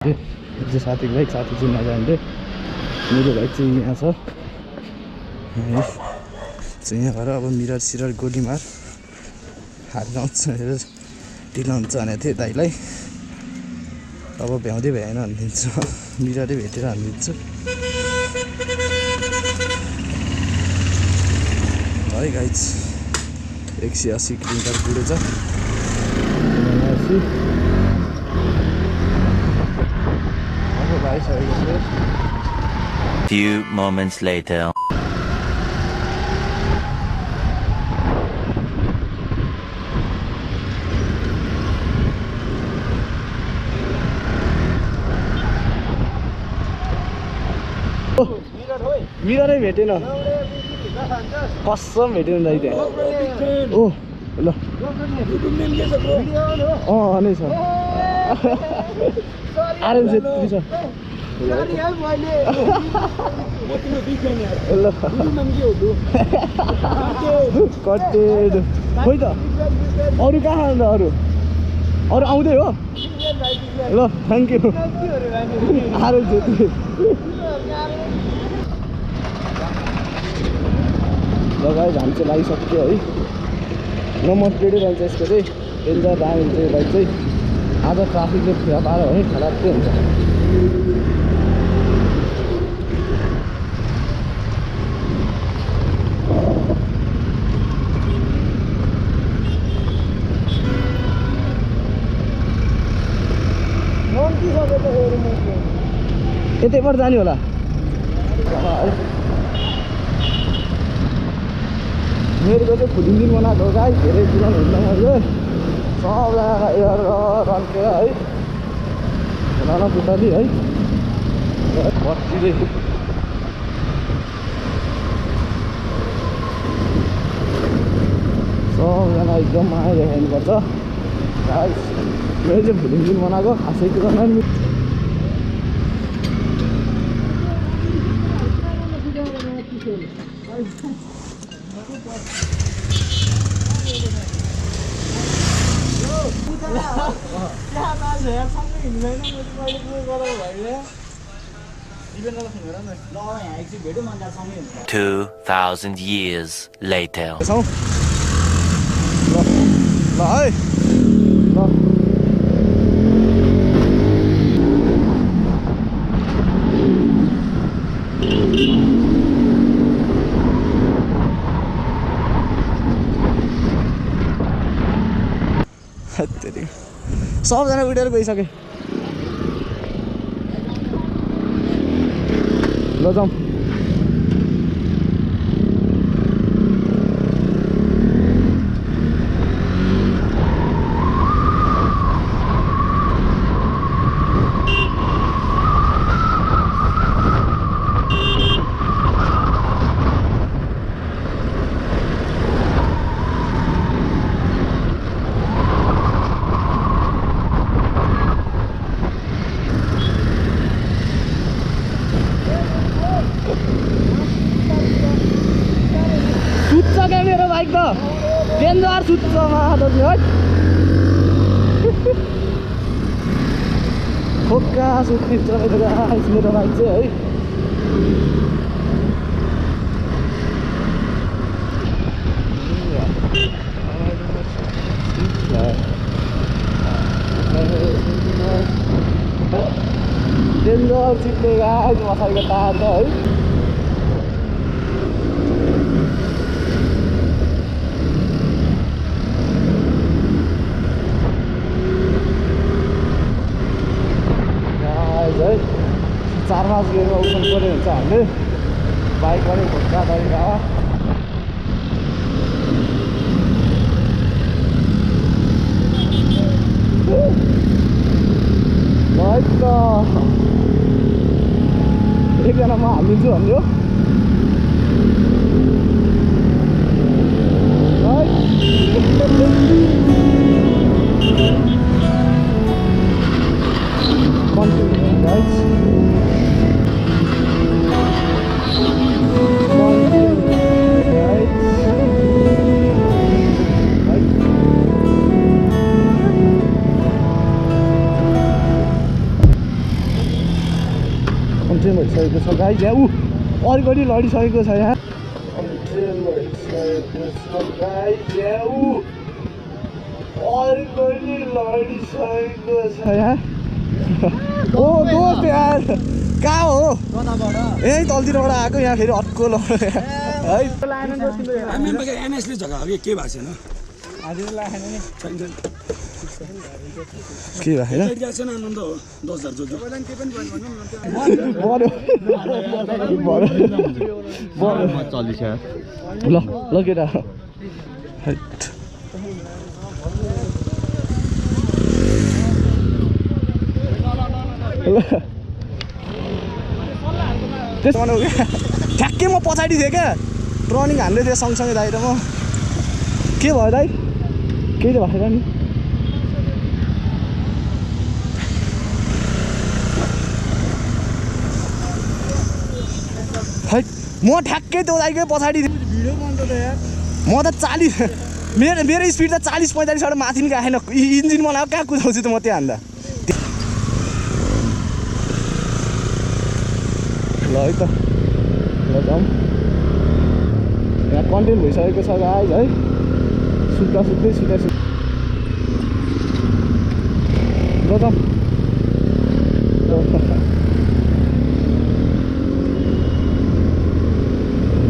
अरे जो साथीको बाइक साथी चाहिँ नजान्थे मेरो बाइक चाहिँ यहाँ छ चाहिँ यहाँ भएर अब मिरर सिरर गोली मार हात गाउँछ हेर ढिलो हुन्छ भनेको थिएँ दाइलाई अब भ्याउँदै भ्याएन भनिदिन्छु मिररै भेटेर हानिदिन्छु है गाइज 180 किलोमिटर पुगेछ अब भइसकेको छ Few moments later. मिररै भेटेन कसम भेटेन दाइ त्यहाँ ओ ल नै छ आराम चाहिँ छ कटेड खोइ त अरू कहाँ अन्त अरू आउँदै हो ल थ्याङ्क यू आराम चाहिँ लगाइ हामी चाहिँ लागिसक्यो है नम्बर प्लेटै रहन्छ यसको चाहिँ डेन्जर दामी हुन्छ यो बाइक चाहिँ आज ट्राफिकले फेला पारो है खराबकै हुन्छ यतैबाट जाने होला मेरो चाहिँ फुलिङ बनाएको हो गाई धेरै पुरानो हुन्छ मैले सबजना एयर रन्केर है नाना पुतली है बत्तीले सबजना एकदम माया देखाउनुपर्छ गाई मेरो चाहिँ फुलिङ बनाएको खासै कुरा नै $2,000 years later. सबजना उडेर गइसके ल जाउँ मेरो बाइक त डेन्जर सुत्छ महादजी है खोक्का सुत्ने मेरो बाइक चाहिँ है डेन्जर चिप्ले गाई मसाइको तार त है है 4-5 गियरमा उठ्नु पर्ने हुन्छ हामीले बाइक पनि खोज्दा तरिका बाइक त एकजना म हालिदिन्छु भन्यो Continuing guys. भइसकेको छ गाइस यहाँ अर्कोले लडिसकेको छ यहाँ अर्कोले लडिसकेको छ यहाँ ओ दोस्त यार कहाँ हो यही तलतिरबाट आएको यहाँ फेरि अर्को है एमएसले जग्गा हो कि के भएको छैन के भएन आनन्द हो 10,000 जो ल ल केटा ठ्याक्कै म पछाडि थिएँ क्या रनिङ हान्दै थिएँ सँगसँगै दाइ र म के भयो दाइ केही त भएन नि है म ठ्याक्कै त्यो दाइकै पछाडि थिएँ म त 40 मेरो स्पिड त 40-45 माथि नि गएन इन्जिन बनाएको कहाँ कुदाउँछु त म त्यहाँ हान्दा ल है त ल जाउँ यहाँ कन्टेन्ट भइसकेको छ गाइस है सुत्दा सुत्दै ल जाउँ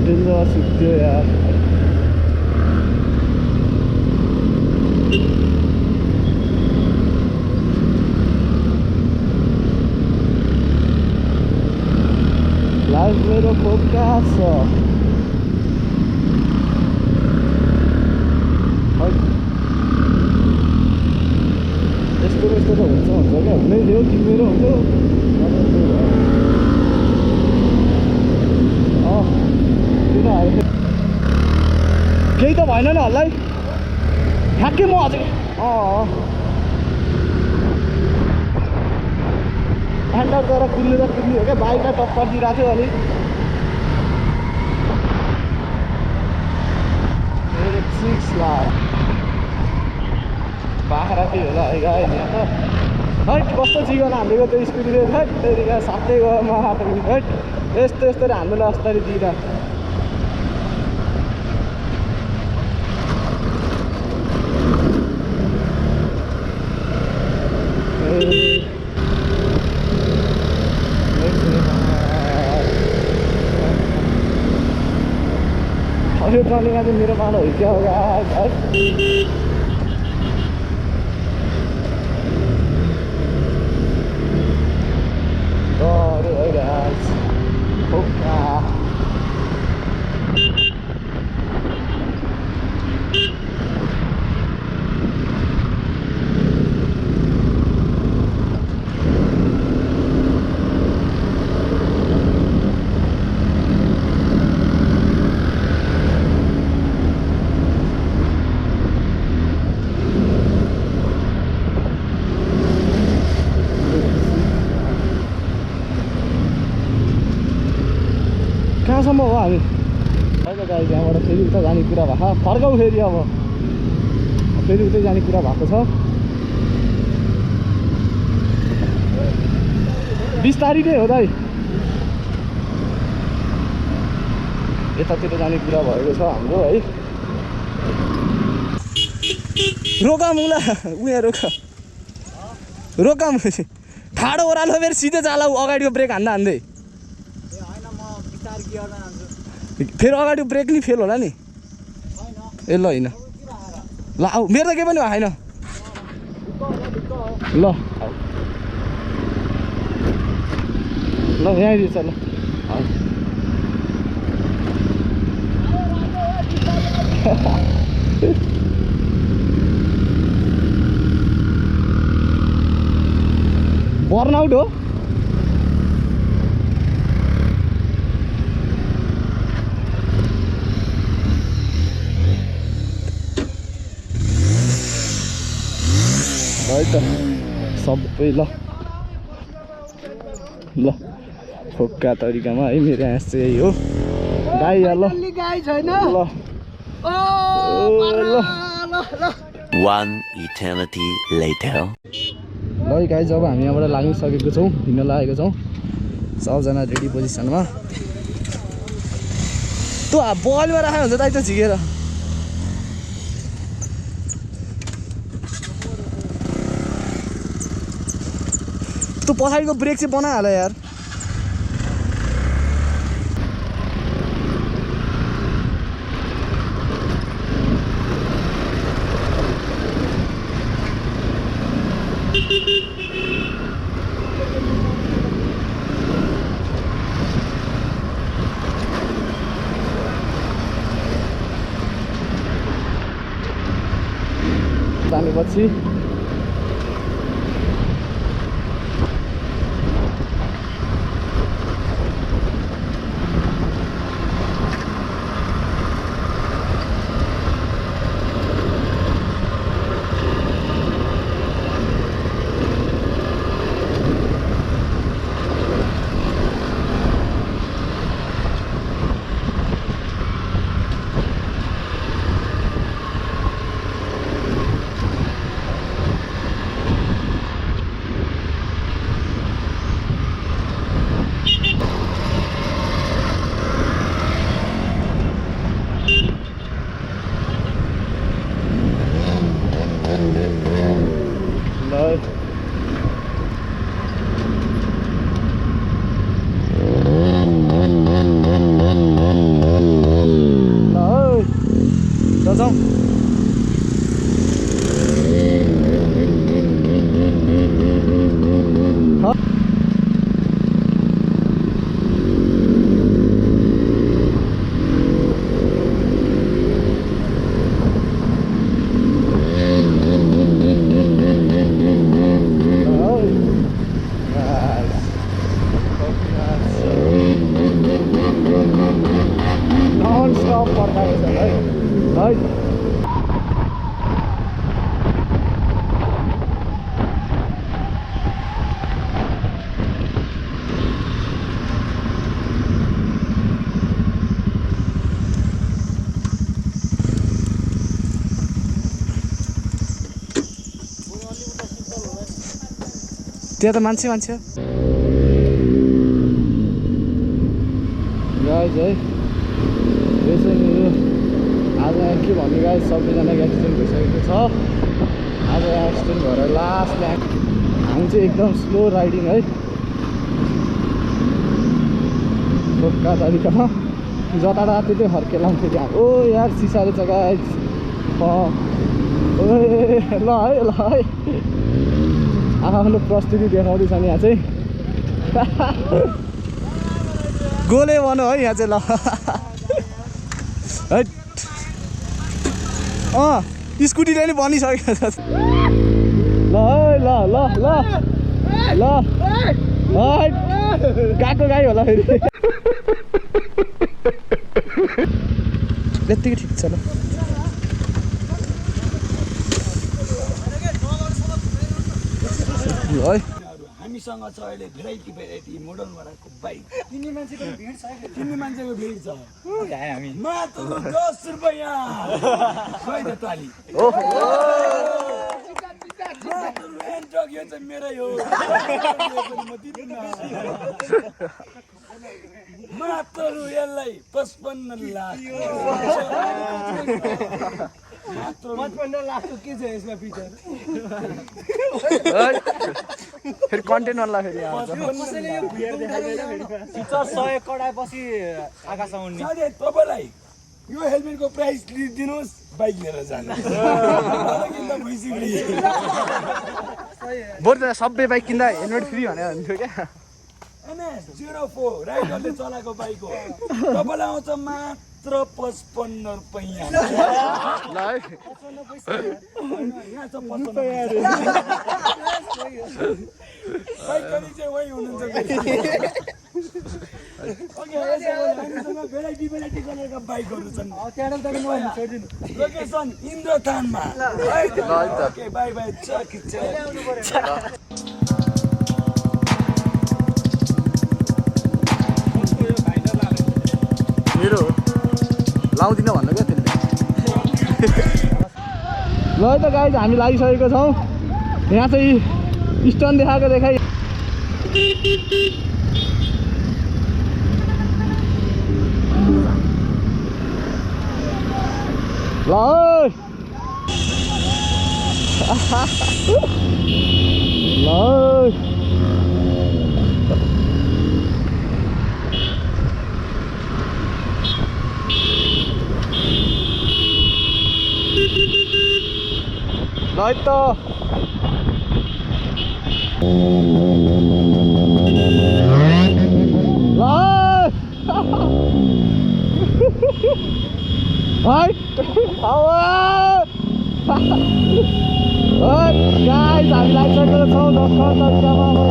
डेन्जर सुत्यो यार मेरो खोका छ यस्तो त हुन्छ क्या हुनै थियो तिम्रो हुन्थ्यो किन आयो केही त भएन नि हल्लै ठ्याक्कै म अझै ह्यान्डल गरेर कुद्ने हो क्या बाइकलाई टक्कर दिइरहेको थियो अनि बाख्रा थियो होला है गाई यहाँ त है कस्तो चिकन हालेको त्यो स्कुटीले है त्यतिका साथै गयो म है यस्तो हान्दैन अस्तारी दिँदा यो ट्रलिङमा चाहिँ मेरो मालो हो क्या होगा है कहाँसम्म हो हामी होइन गाई त्यहाँबाट फेरि उता जाने कुरा भएको फर्काउ फेरि अब फेरि उतै जाने कुरा भएको छ 20 तारिकै हो दाइ यतातिर जाने कुरा भएको छ हाम्रो है रोका मुला उहाँ रोका ठाडो ओह्रालो फेरि सिधै जाला अगाडिको ब्रेक हान्दै फेरि अगाडि ब्रेक नि फेल होला नि ए ल होइन ल आऊ मेरो त केही पनि भएन ल ल यहीँ छ ल बर्नआउट हो है त सबै ल फोक्का तरिकामा है मेरो हाँस चाहिँ यही हो गाई ल गाई छैन ल One eternity later. ल गाई जब हामी यहाँबाट लागिसकेको छौँ हिँड्न लागेको छौँ सबजना रेडी पोजिसनमा तँ बलमा राखेको हुन्छ दाइ त झिकेर तँ पछाडिको ब्रेक चाहिँ बनाइहाल यार पछि त्यहाँ त मान्छे गाइज है यसो आज के भन्ने गाइज सबैजनाको एक्सिडेन्ट भइसकेको छ आज एक्सिडेन्ट भएर लास्टमा हामी चाहिँ एकदम स्लो राइडिङ है ठोक्का तरिकामा जतातता त्यतै फर्केलाउँथ्यो त्यहाँ ओ यार सिसा रहेछ गाइज ल है आफ्नो प्रस्तुति देखाउँदैछ नि यहाँ चाहिँ गोले भनौँ है यहाँ चाहिँ ल है स्कुटीले नि भनिसकेको छ ल है ल ल ल ल है गएको गाई होला फेरि यत्तिकै ठिक छ ल है हामीसँग छ अहिले भेराइटी मोडल भराको बाइक किन्ने मान्छेको भिड छ हामी मात्र 10 रुपैयाँ खै त ताली यो चाहिँ मेरै हो मात्र यसलाई 55 लाख 55 लाखको के छ यसमा फिचर फेरि कन्टेन्ट वाला फेरि कसैले यो फिचर 100 कडाएपछि आकाश उड्ने साथै तपाईलाई यो हेलमेटको प्राइस दिनुहोस् बाइक लिएर जानु बरु सबै बाइक किन्दा हेलमेट फ्री भनेर हुन्थ्यो क्या NS04 राइडरले चलाएको बाइक हो तपाईलाई आउँछ मात्र 55 रुपैयाँ ल है यहाँ छ 55 बाइक पनि चाहिँ वही हुनुहुन्छ हामीसँग भेराइटी कलरका बाइकहरू छन् लोकेसन इन्द्रथानमा ओके बाई बाई मेरो लाउँदिन भन्नु क्या त्यसले ल त गाइज हामी लागिसकेको छौँ यहाँ चाहिँ स्टन देखाएको देखाइ ल ल ल त guys, हामीलाई सकेको छौँ 10 तरिकामा अब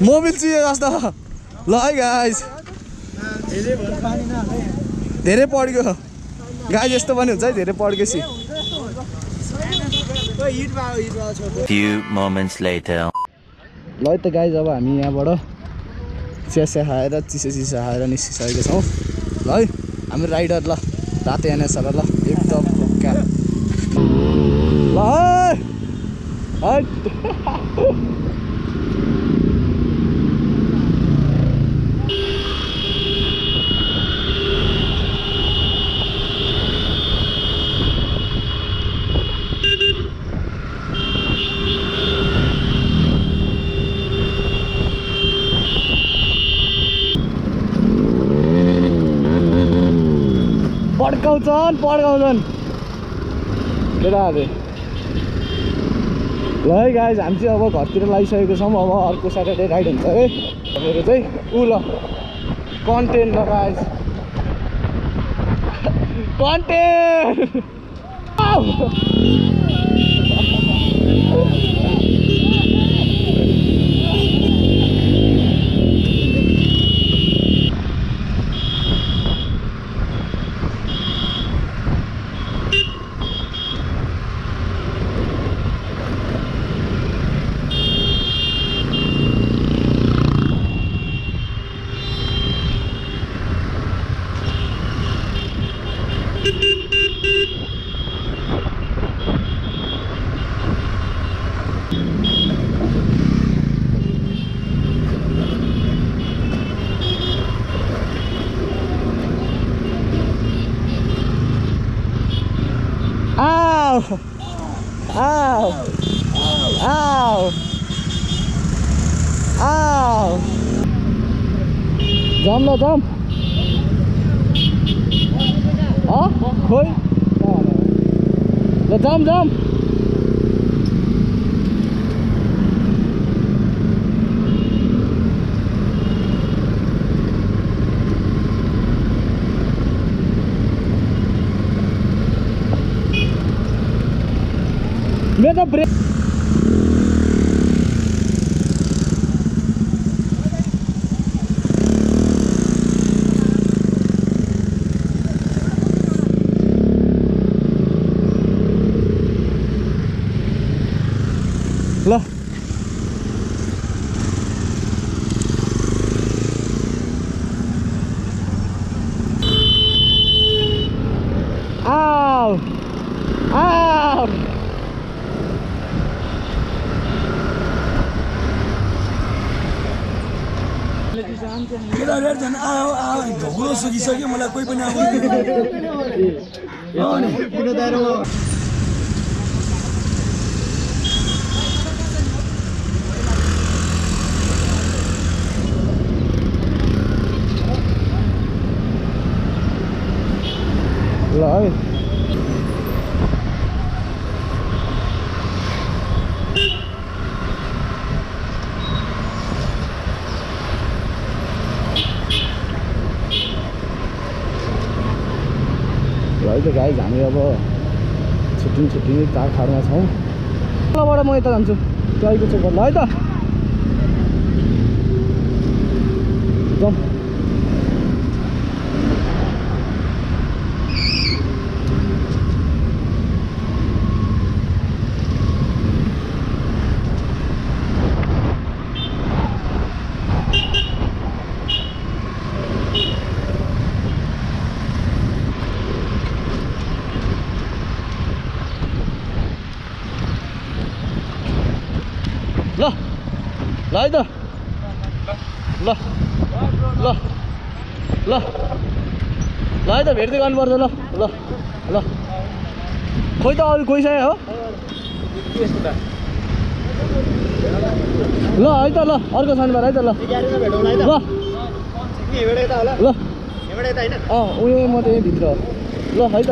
मोबिल चुयो जस्तो ल है गाइस धेरै पड्क्यो गाइस यस्तो पनि हुन्छ है धेरै पड्केपछि Few moments later. ल है त गाइस अब हामी यहाँबाट चिया खाएर चिसो खाएर निस्किसकेको छौँ ल है हामी राइडर ल रातो एनएसआर ल एकदम ढुक्का ल है पड्काउँछन् केटाहरू ल है गाइज हामी चाहिँ अब घरतिर लागिसकेको छौँ अब अर्को स्याटरडे राइड हुन्छ है मेरो चाहिँ ल कन्टेन्ट ल गाइज कन्टेन्ट जम ल जम खोइ ल जम मेरो ब्रेक ल आउ केटाहरू झन् ढोक्रो सुकिसक्यो मलाई कोही पनि ल है त गाइज हामी अब छुट्टिने चारखाडमा छौँ तलबाट म यता जान्छु त्यो आइको चोकबाट ल है त जाउँ ल ल है त ल ल ल ल है त भेट्दै गर्नुपर्छ ल ल ल खोइ त अरू गइसक्यो हो ल है त ल अर्को शनिबार है त ल ल ल उयो म त यहीँभित्र ल है त